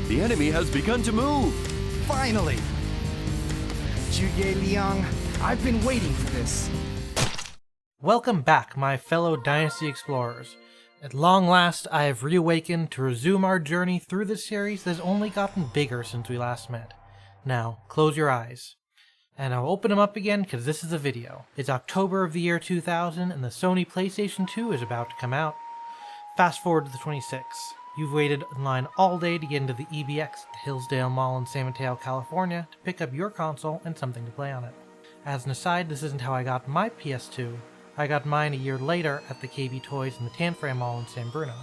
The enemy has begun to move! Finally! Juye Liang, I've been waiting for this. Welcome back, my fellow Dynasty Explorers. At long last, I have reawakened to resume our journey through this series that has only gotten bigger since we last met. Now, close your eyes. And I'll open them up again because this is a video. It's October of the year 2000 and the Sony PlayStation 2 is about to come out. Fast forward to the 26th. You've waited in line all day to get into the EBX at the Hillsdale Mall in San Mateo, California to pick up your console and something to play on it. As an aside, this isn't how I got my PS2. I got mine a year later at the KB Toys in the Tanforay Mall in San Bruno.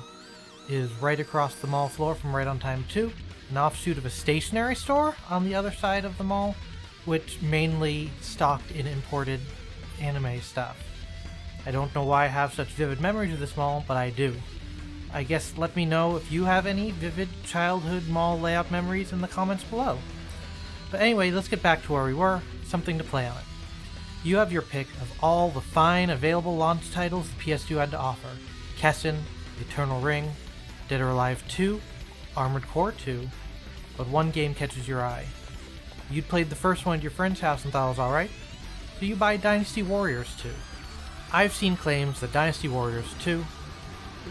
It is right across the mall floor from Right on Time 2, an offshoot of a stationery store on the other side of the mall, which mainly stocked in imported anime stuff. I don't know why I have such vivid memories of this mall, but I do. I guess let me know if you have any vivid childhood mall layout memories in the comments below. But anyway, let's get back to where we were, something to play on it. You have your pick of all the fine available launch titles the PS2 had to offer. Kessen, Eternal Ring, Dead or Alive 2, Armored Core 2, but one game catches your eye. You'd played the first one at your friend's house and thought it was alright, so you buy Dynasty Warriors 2. I've seen claims that Dynasty Warriors 2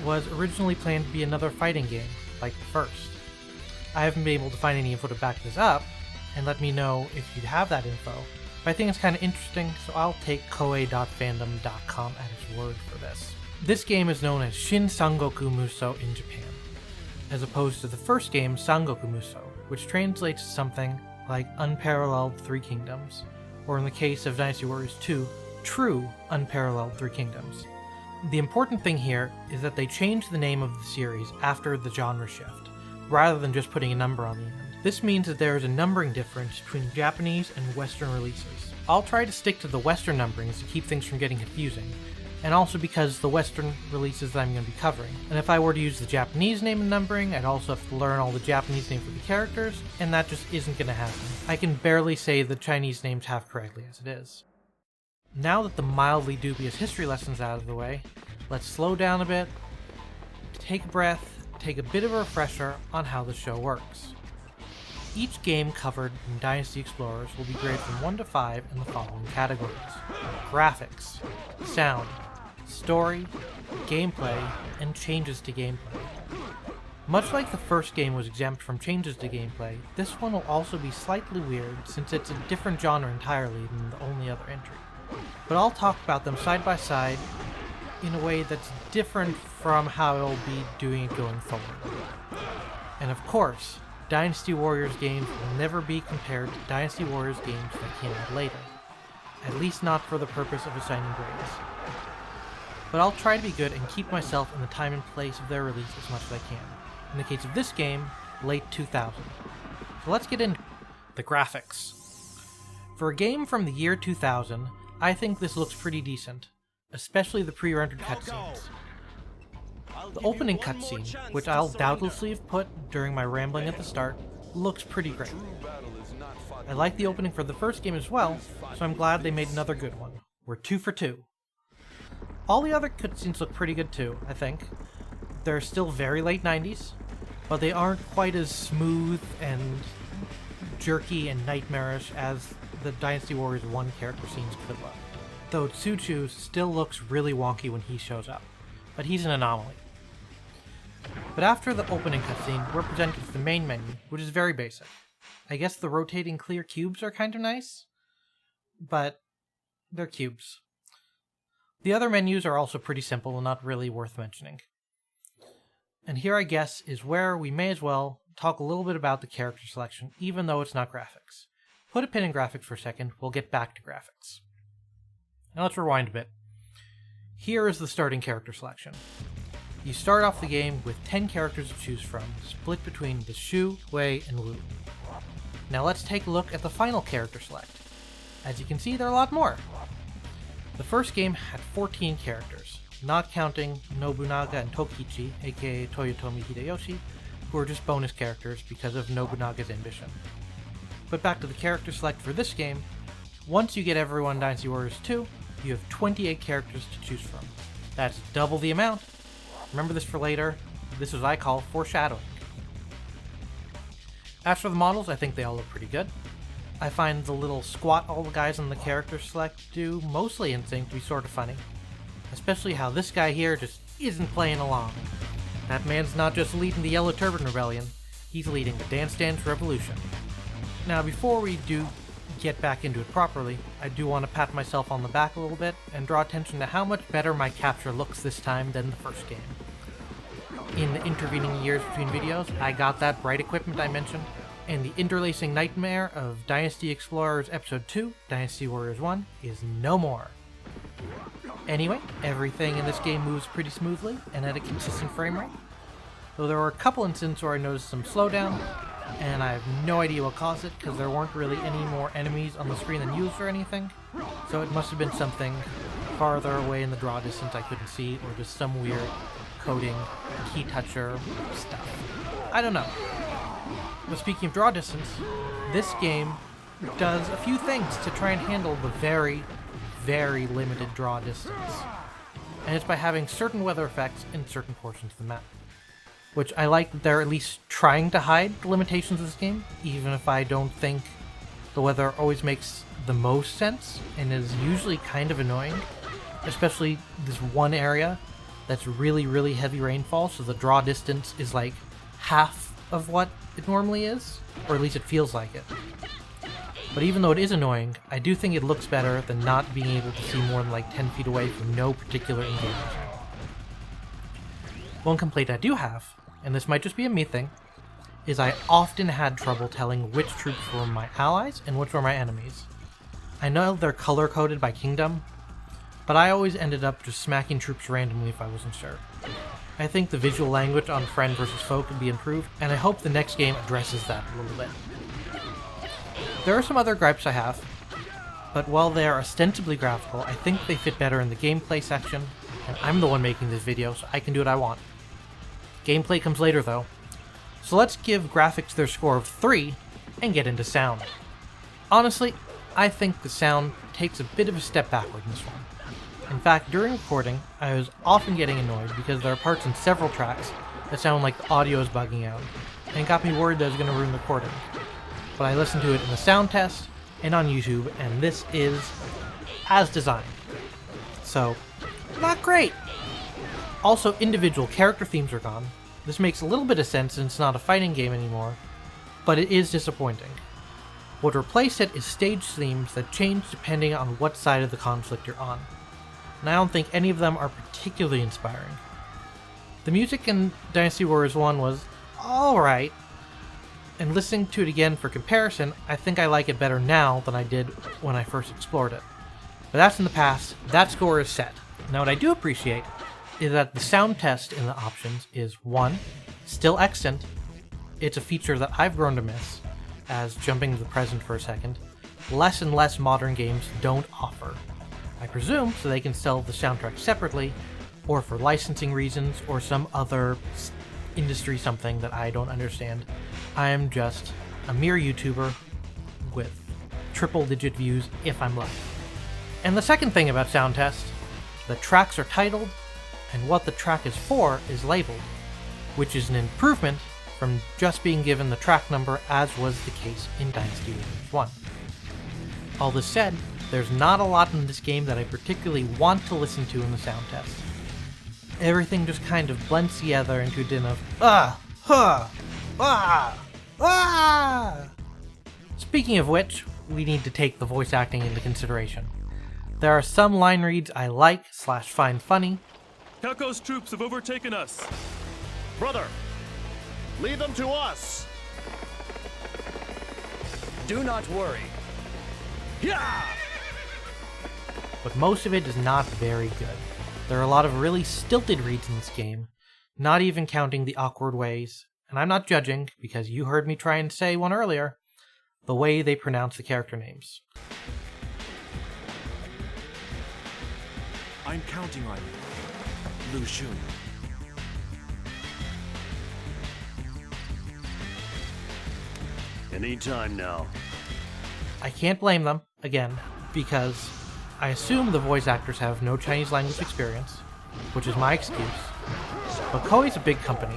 was originally planned to be another fighting game, like the first. I haven't been able to find any info to back this up, and let me know if you'd have that info, but I think it's kind of interesting, so I'll take koei.fandom.com at its word for this. This game is known as Shin Sangoku Muso in Japan, as opposed to the first game, Sangoku Muso, which translates to something like Unparalleled Three Kingdoms, or in the case of Dynasty Warriors 2, True Unparalleled Three Kingdoms. The important thing here is that they changed the name of the series after the genre shift, rather than just putting a number on the end. This means that there is a numbering difference between Japanese and Western releases. I'll try to stick to the Western numberings to keep things from getting confusing, and also because the Western releases that I'm going to be covering. And if I were to use the Japanese name and numbering, I'd also have to learn all the Japanese names for the characters, and that just isn't going to happen. I can barely say the Chinese names half correctly as it is. Now that the mildly dubious history lesson's out of the way, let's slow down a bit, take a breath, take a bit of a refresher on how the show works. Each game covered in Dynasty Explorers will be graded from 1 to 5 in the following categories: graphics, sound, story, gameplay, and changes to gameplay. Much like the first game was exempt from changes to gameplay, this one will also be slightly weird since it's a different genre entirely than the only other entry. But I'll talk about them side by side in a way that's different from how I'll be doing it going forward. And of course, Dynasty Warriors games will never be compared to Dynasty Warriors games that came out later, at least not for the purpose of assigning grades. But I'll try to be good and keep myself in the time and place of their release as much as I can. In the case of this game, late 2000. So let's get into the graphics. For a game from the year 2000, I think this looks pretty decent, especially the pre-rendered cutscenes. The opening cutscene, which I'll doubtlessly have put during my rambling at the start, looks pretty great. I like the opening for the first game as well, so I'm glad they made another good one. We're 2 for 2. All the other cutscenes look pretty good too, I think. They're still very late 90s, but they aren't quite as smooth and jerky and nightmarish as the Dynasty Warriors 1 character scenes could look. Though Tsuchu still looks really wonky when he shows up, but he's an anomaly. But after the opening cutscene, we're presented with the main menu, which is very basic. I guess the rotating clear cubes are kind of nice, but they're cubes. The other menus are also pretty simple and not really worth mentioning. And here, I guess, is where we may as well talk a little bit about the character selection, even though it's not graphics. Put a pin in graphics for a second, we'll get back to graphics. Now let's rewind a bit. Here is the starting character selection. You start off the game with 10 characters to choose from, split between the Shu, Wei, and Wu. Now let's take a look at the final character select. As you can see, there are a lot more. The first game had 14 characters, not counting Nobunaga and Tokichi, aka Toyotomi Hideyoshi, who are just bonus characters because of Nobunaga's ambition. But back to the character select for this game, once you get everyone in Dynasty Warriors 2, you have 28 characters to choose from. That's double the amount. Remember this for later, this is what I call foreshadowing. As for the models, I think they all look pretty good. I find the little squat all the guys on the character select do, mostly in sync, to be sort of funny. Especially how this guy here just isn't playing along. That man's not just leading the Yellow Turban Rebellion, he's leading the Dance Dance Revolution. Now before we do get back into it properly, I do want to pat myself on the back a little bit and draw attention to how much better my capture looks this time than the first game. In the intervening years between videos, I got that bright equipment I mentioned, and the interlacing nightmare of Dynasty Explorers Episode 2, Dynasty Warriors 1, is no more. Anyway, everything in this game moves pretty smoothly and at a consistent frame rate, though there were a couple instances where I noticed some slowdown, and I have no idea what caused it because there weren't really any more enemies on the screen than usual or anything, so it must have been something farther away in the draw distance I couldn't see, or just some weird coding, key toucher stuff. I don't know. But speaking of draw distance, this game does a few things to try and handle the very, very limited draw distance. And it's by having certain weather effects in certain portions of the map. Which I like that they're at least trying to hide the limitations of this game, even if I don't think the weather always makes the most sense and is usually kind of annoying. Especially this one area that's really, really heavy rainfall, so the draw distance is like half of what it normally is, or at least it feels like it. But even though it is annoying, I do think it looks better than not being able to see more than like 10 feet away from no particular engagement. One complaint I do have, and this might just be a me thing, is I often had trouble telling which troops were my allies and which were my enemies. I know they're color-coded by kingdom, but I always ended up just smacking troops randomly if I wasn't sure. I think the visual language on friend versus foe could be improved, and I hope the next game addresses that a little bit. There are some other gripes I have, but while they are ostensibly graphical, I think they fit better in the gameplay section, and I'm the one making this video, so I can do what I want. Gameplay comes later though, so let's give graphics their score of 3 and get into sound. Honestly, I think the sound takes a bit of a step backward in this one. In fact, during recording, I was often getting annoyed because there are parts in several tracks that sound like the audio is bugging out, and it got me worried that I was going to ruin the recording. But I listened to it in the sound test and on YouTube, and this is as designed. So, not great! Also, individual character themes are gone. This makes a little bit of sense since it's not a fighting game anymore, but it is disappointing. What replaced it is stage themes that change depending on what side of the conflict you're on, and I don't think any of them are particularly inspiring. The music in Dynasty Warriors 1 was alright, and listening to it again for comparison, I think I like it better now than I did when I first explored it. But that's in the past, that score is set. Now what I do appreciate is that the sound test in the options is 1, still extant. It's a feature that I've grown to miss, as jumping to the present for a second, less and less modern games don't offer. I presume so they can sell the soundtrack separately, or for licensing reasons, or some other industry something that I don't understand. I am just a mere YouTuber with triple-digit views if I'm lucky. And the second thing about sound test, the tracks are titled, and what the track is for is labeled, which is an improvement from just being given the track number as was the case in Dynasty Warriors 1. All this said, there's not a lot in this game that I particularly want to listen to in the sound test. Everything just kind of blends together into a din of Speaking of which, we need to take the voice acting into consideration. There are some line reads I like/find funny. Kelko's troops have overtaken us. Brother, lead them to us. Do not worry. Yeah! But most of it is not very good. There are a lot of really stilted reads in this game, not even counting the awkward ways, and I'm not judging, because you heard me try and say one earlier, the way they pronounce the character names. I'm counting on you, Lu Xun. Anytime now. I can't blame them, again, because I assume the voice actors have no Chinese language experience, which is my excuse. But Koei's a big company,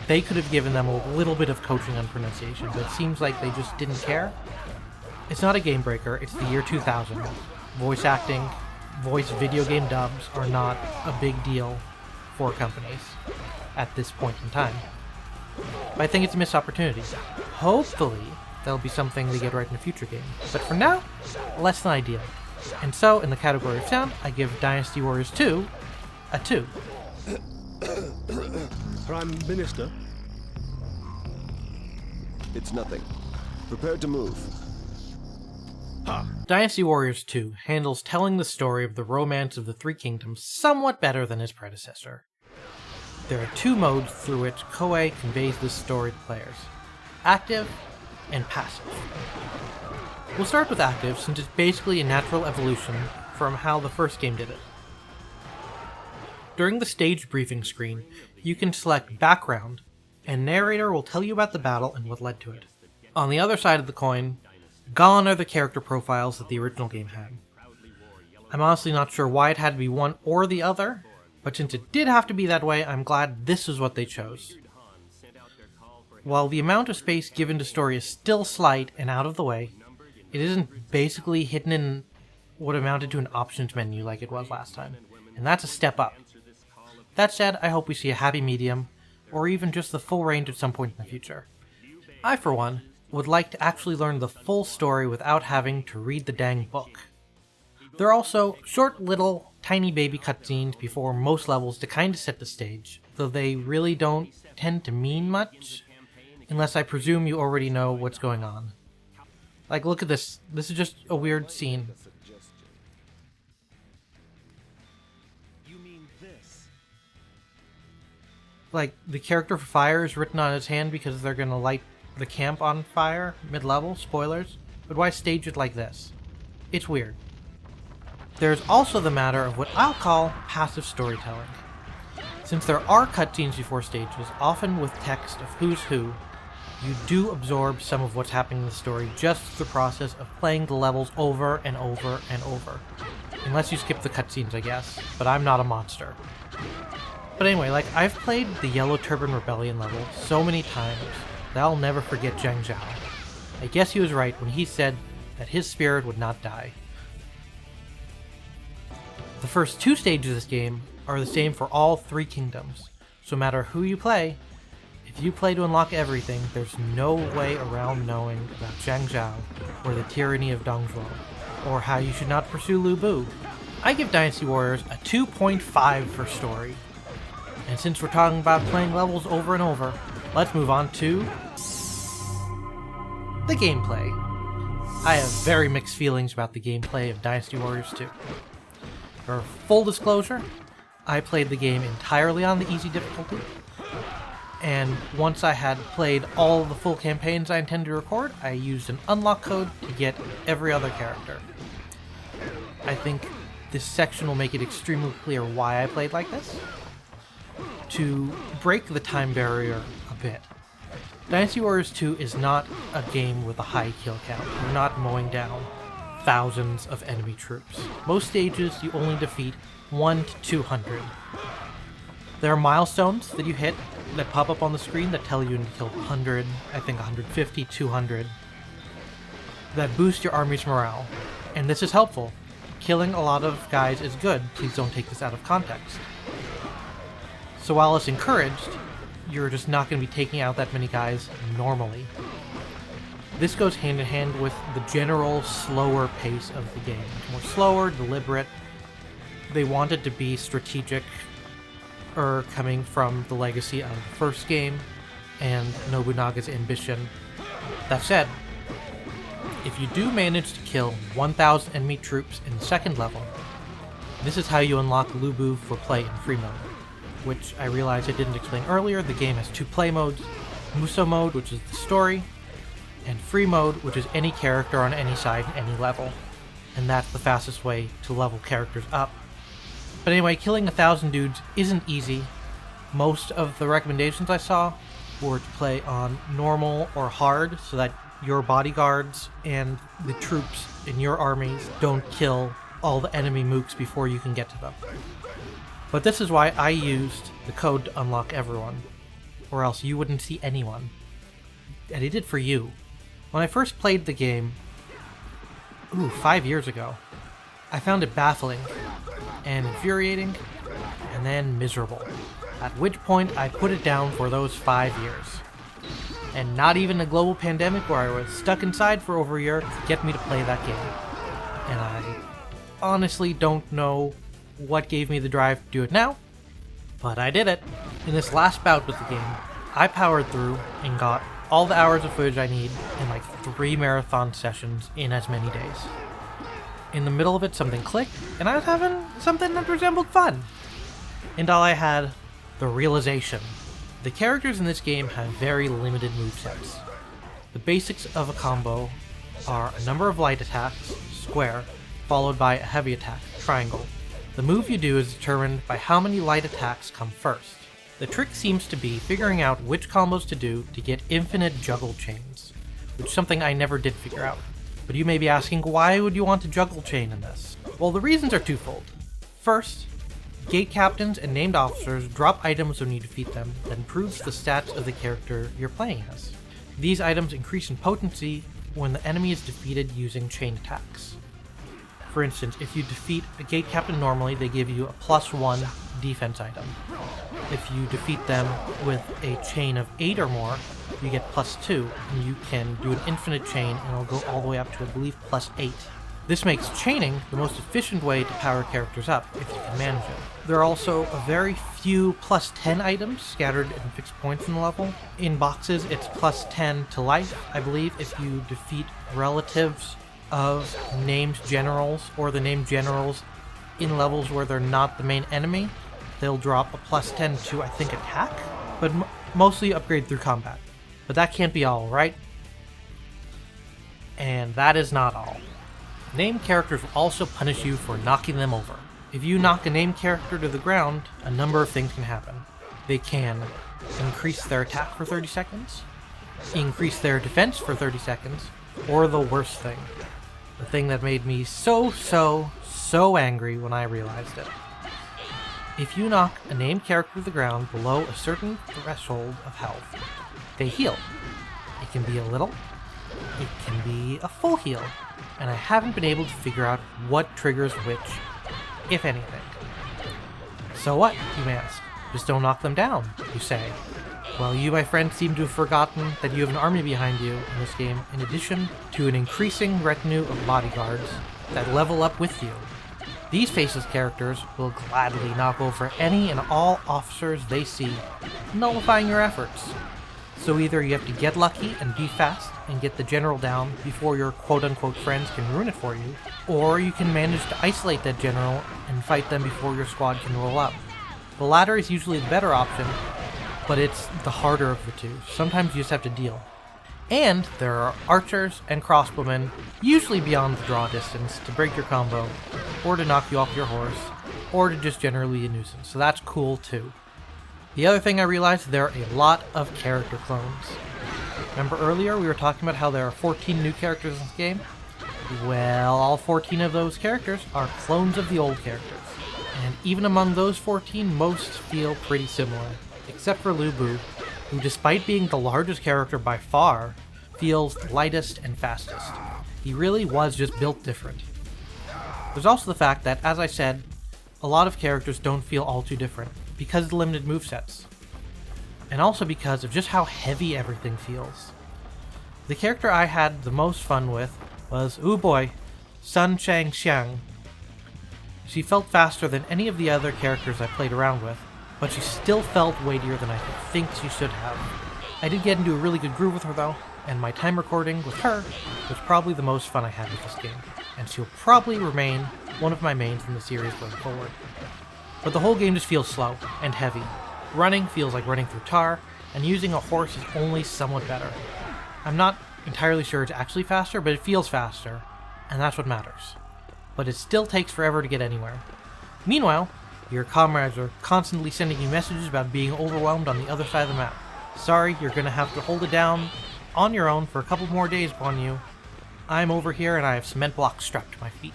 they could have given them a little bit of coaching on pronunciation, but it seems like they just didn't care. It's not a game breaker, it's the year 2000. Voice acting, voice video game dubs are not a big deal for companies at this point in time. But I think it's a missed opportunity. Hopefully, that'll be something they get right in a future game. But for now, less than ideal. And so, in the category of sound, I give Dynasty Warriors 2 a 2. Prime Minister? It's nothing. Prepare to move. Dynasty Warriors 2 handles telling the story of the romance of the Three Kingdoms somewhat better than his predecessor. There are two modes through which Koei conveys this story to players: active and passive. We'll start with active, since it's basically a natural evolution from how the first game did it. During the stage briefing screen, you can select background, and narrator will tell you about the battle and what led to it. On the other side of the coin, gone are the character profiles that the original game had. I'm honestly not sure why it had to be one or the other, but since it did have to be that way, I'm glad this is what they chose. While the amount of space given to story is still slight and out of the way, it isn't basically hidden in what amounted to an options menu like it was last time, and that's a step up. That said, I hope we see a happy medium, or even just the full range at some point in the future. I, for one, would like to actually learn the full story without having to read the dang book. There are also short little tiny baby cutscenes before most levels to kinda set the stage, though they really don't tend to mean much, unless I presume you already know what's going on. Like, look at this. This is just a weird scene. You mean this? Like, the character for fire is written on his hand because they're gonna light the camp on fire mid-level, spoilers, but why stage it like this? It's weird. There's also the matter of what I'll call passive storytelling. Since there are cutscenes before stages, often with text of who's who, you do absorb some of what's happening in the story just through the process of playing the levels over and over and over. Unless you skip the cutscenes, I guess, but I'm not a monster. But anyway, like, I've played the Yellow Turban Rebellion level so many times that I'll never forget Zhang Zhao. I guess he was right when he said that his spirit would not die. The first two stages of this game are the same for all three kingdoms, so no matter who you play, if you play to unlock everything, there's no way around knowing about Zhang Zhao, or the tyranny of Dongzhuo, or how you should not pursue Lu Bu. I give Dynasty Warriors a 2.5 for story. And since we're talking about playing levels over and over, let's move on to the gameplay. I have very mixed feelings about the gameplay of Dynasty Warriors 2. For full disclosure, I played the game entirely on the easy difficulty, and once I had played all the full campaigns I intended to record, I used an unlock code to get every other character. I think this section will make it extremely clear why I played like this. To break the time barrier a bit, Dynasty Warriors 2 is not a game with a high kill count. You're not mowing down thousands of enemy troops. Most stages you only defeat 1 to 200. There are milestones that you hit that pop up on the screen that tell you you killed 100, I think 150, 200, that boost your army's morale. And this is helpful. Killing a lot of guys is good, please don't take this out of context. So while it's encouraged, you're just not going to be taking out that many guys normally. This goes hand in hand with the general slower pace of the game. More slower, deliberate. They wanted to be strategic, coming from the legacy of the first game and Nobunaga's ambition. That said, if you do manage to kill 1,000 enemy troops in the second level, this is how you unlock Lu Bu for play in free mode, which I realized I didn't explain earlier. The game has two play modes: Muso mode, which is the story, and free mode, which is any character on any side, any level. And that's the fastest way to level characters up. But anyway, killing 1,000 dudes isn't easy. Most of the recommendations I saw were to play on normal or hard, so that your bodyguards and the troops in your armies don't kill all the enemy mooks before you can get to them. But this is why I used the code to unlock everyone, or else you wouldn't see anyone. And it did for you. When I first played the game, 5 years ago, I found it baffling and infuriating and then miserable. At which point I put it down for those 5 years. And not even a global pandemic where I was stuck inside for over a year could get me to play that game. And I honestly don't know what gave me the drive to do it now, but I did it. In this last bout with the game, I powered through and got all the hours of footage I need in like 3 marathon sessions in as many days. In the middle of it, something clicked, and I was having something that resembled fun. Until I had the realization. The characters in this game have very limited movesets. The basics of a combo are a number of light attacks, square, followed by a heavy attack, triangle. The move you do is determined by how many light attacks come first. The trick seems to be figuring out which combos to do to get infinite juggle chains, which is something I never did figure out. But you may be asking, why would you want to juggle chain in this? Well, the reasons are twofold. First, gate captains and named officers drop items when you defeat them that improves the stats of the character you're playing as. These items increase in potency when the enemy is defeated using chain attacks. For instance, if you defeat a gate captain normally, they give you a +1 defense item. If you defeat them with a chain of 8 or more, you get +2, and you can do an infinite chain and it'll go all the way up to, I believe, +8. This makes chaining the most efficient way to power characters up, if you can manage it. There are also a very few +10 items scattered in fixed points in the level. In boxes, it's +10 to life, I believe, if you defeat relatives of named generals, or the named generals in levels where they're not the main enemy. They'll drop a +10 to, I think, attack, but mostly upgrade through combat. But that can't be all, right? And that is not all. Named characters will also punish you for knocking them over. If you knock a named character to the ground, a number of things can happen. They can increase their attack for 30 seconds, increase their defense for 30 seconds, or the worst thing. The thing that made me so angry when I realized it. If you knock a named character to the ground below a certain threshold of health, they heal. It can be a little, it can be a full heal, and I haven't been able to figure out what triggers which, if anything. So what, you may ask? Just don't knock them down, you say. Well, you, my friend, seem to have forgotten that you have an army behind you in this game, in addition to an increasing retinue of bodyguards that level up with you. These faceless characters will gladly knock over any and all officers they see, nullifying your efforts. So either you have to get lucky and be fast and get the general down before your quote-unquote friends can ruin it for you, or you can manage to isolate that general and fight them before your squad can roll up. The latter is usually the better option, but it's the harder of the two. Sometimes you just have to deal. And there are archers and crossbowmen, usually beyond the draw distance, to break your combo, or to knock you off your horse, or to just generally be a nuisance, so that's cool too. The other thing I realized, there are a lot of character clones. Remember earlier we were talking about how there are 14 new characters in this game? Well, all 14 of those characters are clones of the old characters. And even among those 14, most feel pretty similar, except for Lu Bu, who despite being the largest character by far, feels the lightest and fastest. He really was just built different. There's also the fact that, as I said, a lot of characters don't feel all too different, because of the limited movesets. And also because of just how heavy everything feels. The character I had the most fun with was, oh boy, Sun Chang Xiang. She felt faster than any of the other characters I played around with, but she still felt weightier than I think she should have. I did get into a really good groove with her though, and my time recording with her was probably the most fun I had with this game, and she'll probably remain one of my mains in the series going forward. But the whole game just feels slow and heavy. Running feels like running through tar, and using a horse is only somewhat better. I'm not entirely sure it's actually faster, but it feels faster, and that's what matters. But it still takes forever to get anywhere. Meanwhile, your comrades are constantly sending you messages about being overwhelmed on the other side of the map. Sorry, you're gonna have to hold it down on your own for a couple more days, Guan Yu. I'm over here and I have cement blocks strapped to my feet.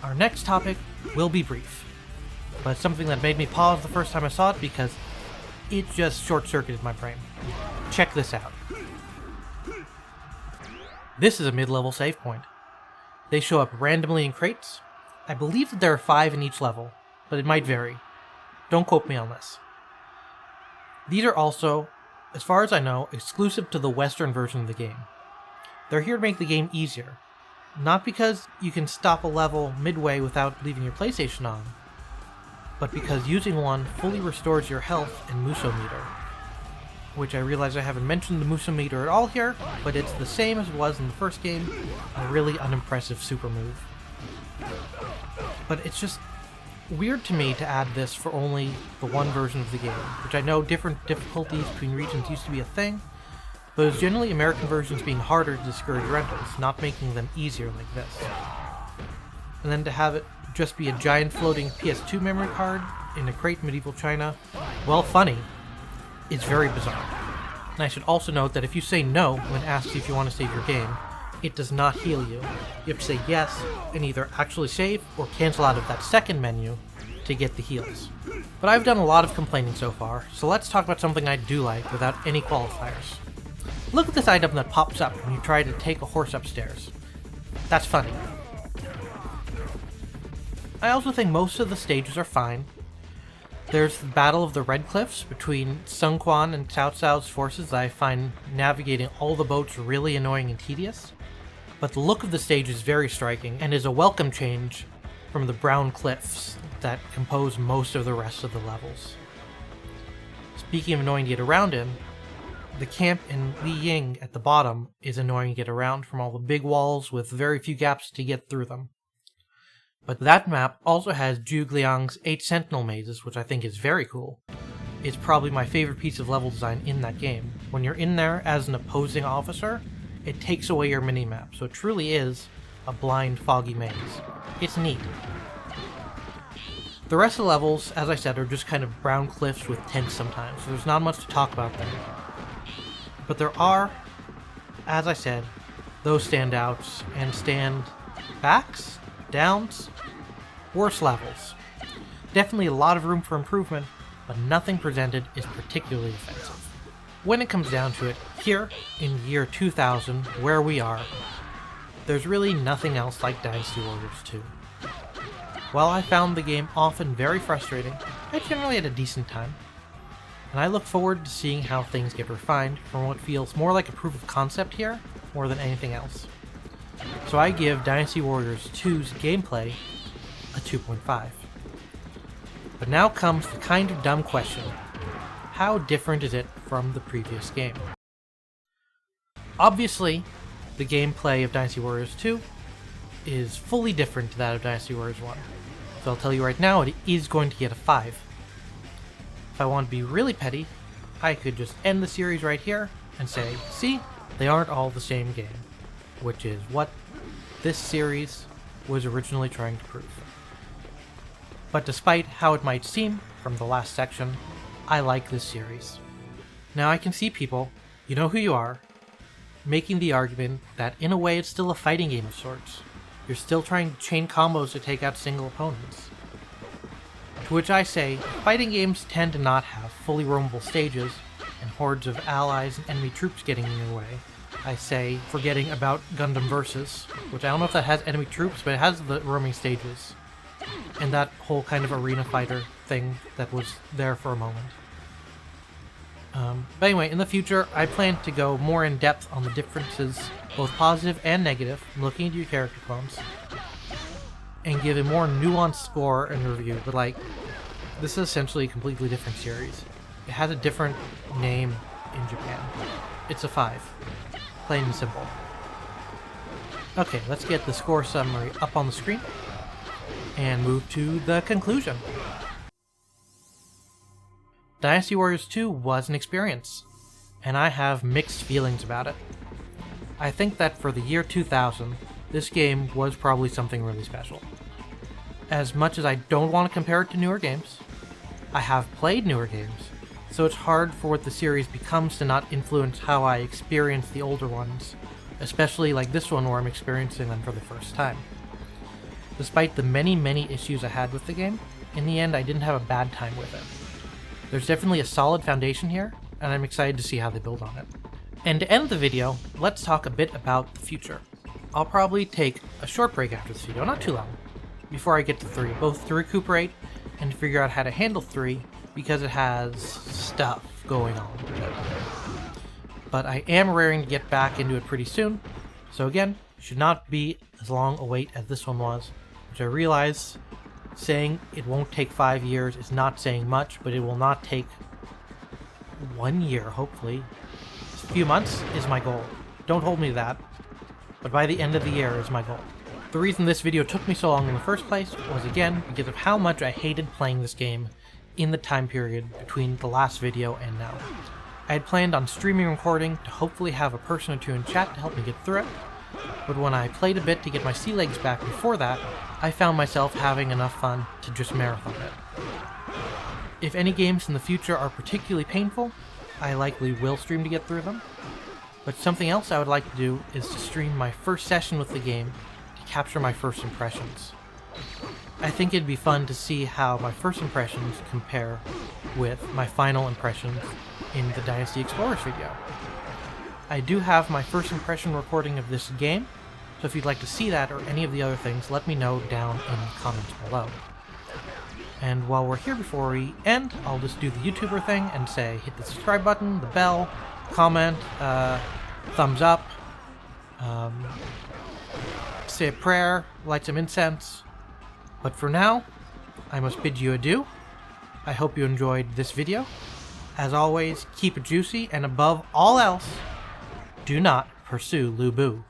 Our next topic will be brief. but something that made me pause the first time I saw it because it just short-circuited my brain. Check this out. This is a mid-level save point. They show up randomly in crates. I believe that there are 5 in each level, but it might vary. Don't quote me on this. These are also, as far as I know, exclusive to the Western version of the game. They're here to make the game easier. Not because you can stop a level midway without leaving your PlayStation on, but because using one fully restores your health and Muso meter. Which I realize I haven't mentioned the Muso meter at all here, but it's the same as it was in the first game, a really unimpressive super move. But it's just weird to me to add this for only the one version of the game, which I know different difficulties between regions used to be a thing, but it's generally American versions being harder to discourage rentals, not making them easier like this. And then to have it just be a giant floating PS2 memory card in a crate in medieval China, well, funny. It's very bizarre. And I should also note that if you say no when asked if you want to save your game, it does not heal you. You have to say yes and either actually save or cancel out of that second menu to get the heals. But I've done a lot of complaining so far, so let's talk about something I do like without any qualifiers. Look at this item that pops up when you try to take a horse upstairs. That's funny. I also think most of the stages are fine. There's the Battle of the Red Cliffs between Sun Quan and Cao Cao's forces that I find navigating all the boats really annoying and tedious. But the look of the stage is very striking and is a welcome change from the brown cliffs that compose most of the rest of the levels. Speaking of annoying to get around in, the camp in Li Ying at the bottom is annoying to get around from all the big walls with very few gaps to get through them. But that map also has Zhuge Liang's 8 Sentinel mazes, which I think is very cool. It's probably my favorite piece of level design in that game. When you're in there as an opposing officer, it takes away your minimap, so it truly is a blind, foggy maze. It's neat. The rest of the levels, as I said, are just kind of brown cliffs with tents sometimes, so there's not much to talk about there. But there are, as I said, those standouts and stand backs, downs, worse levels. Definitely a lot of room for improvement, but nothing presented is particularly offensive. When it comes down to it, here, in year 2000, where we are, there's really nothing else like Dynasty Warriors 2. While I found the game often very frustrating, I generally had a decent time, and I look forward to seeing how things get refined from what feels more like a proof of concept here, more than anything else. So I give Dynasty Warriors 2's gameplay a 2.5. But now comes the kind of dumb question. How different is it from the previous game? Obviously, the gameplay of Dynasty Warriors 2 is fully different to that of Dynasty Warriors 1. So I'll tell you right now, it is going to get a 5. If I want to be really petty, I could just end the series right here and say, see, they aren't all the same game. Which is what this series was originally trying to prove. But despite how it might seem from the last section, I like this series. Now I can see people, you know who you are, making the argument that in a way it's still a fighting game of sorts. You're still trying to chain combos to take out single opponents. To which I say, fighting games tend to not have fully roamable stages and hordes of allies and enemy troops getting in your way. I say, forgetting about Gundam Versus, which I don't know if that has enemy troops, but it has the roaming stages. And that whole kind of arena fighter thing that was there for a moment. But anyway, in the future, I plan to go more in depth on the differences, both positive and negative, looking at your character clones, and give a more nuanced score and review. But like, this is essentially a completely different series. It has a different name in Japan. It's a 5. Plain and simple. Okay, let's get the score summary up on the screen and move to the conclusion. Dynasty Warriors 2 was an experience, and I have mixed feelings about it. I think that for the year 2000, this game was probably something really special. As much as I don't want to compare it to newer games, I have played newer games, so it's hard for what the series becomes to not influence how I experience the older ones, especially like this one where I'm experiencing them for the first time. Despite the many issues I had with the game, in the end I didn't have a bad time with it. There's definitely a solid foundation here, and I'm excited to see how they build on it. And to end the video, let's talk a bit about the future. I'll probably take a short break after this video, not too long, before I get to 3, both to recuperate and to figure out how to handle 3, because it has stuff going on with it. But I am raring to get back into it pretty soon, so again, should not be as long a wait as this one was, which I realize saying it won't take 5 years is not saying much, but it will not take 1 year, hopefully. A few months is my goal. Don't hold me to that, but by the end of the year is my goal. The reason this video took me so long in the first place was again because of how much I hated playing this game in the time period between the last video and now. I had planned on streaming and recording to hopefully have a person or two in chat to help me get through it, but when I played a bit to get my sea legs back before that, I found myself having enough fun to just marathon it. If any games in the future are particularly painful, I likely will stream to get through them, but something else I would like to do is to stream my first session with the game to capture my first impressions. I think it'd be fun to see how my first impressions compare with my final impressions in the Dynasty Explorers video. I do have my first impression recording of this game, so if you'd like to see that or any of the other things, let me know down in the comments below. And while we're here before we end, I'll just do the YouTuber thing and say hit the subscribe button, the bell, comment, thumbs up, say a prayer, light some incense. But for now, I must bid you adieu. I hope you enjoyed this video. As always, keep it juicy, and above all else, do not pursue Lu Bu.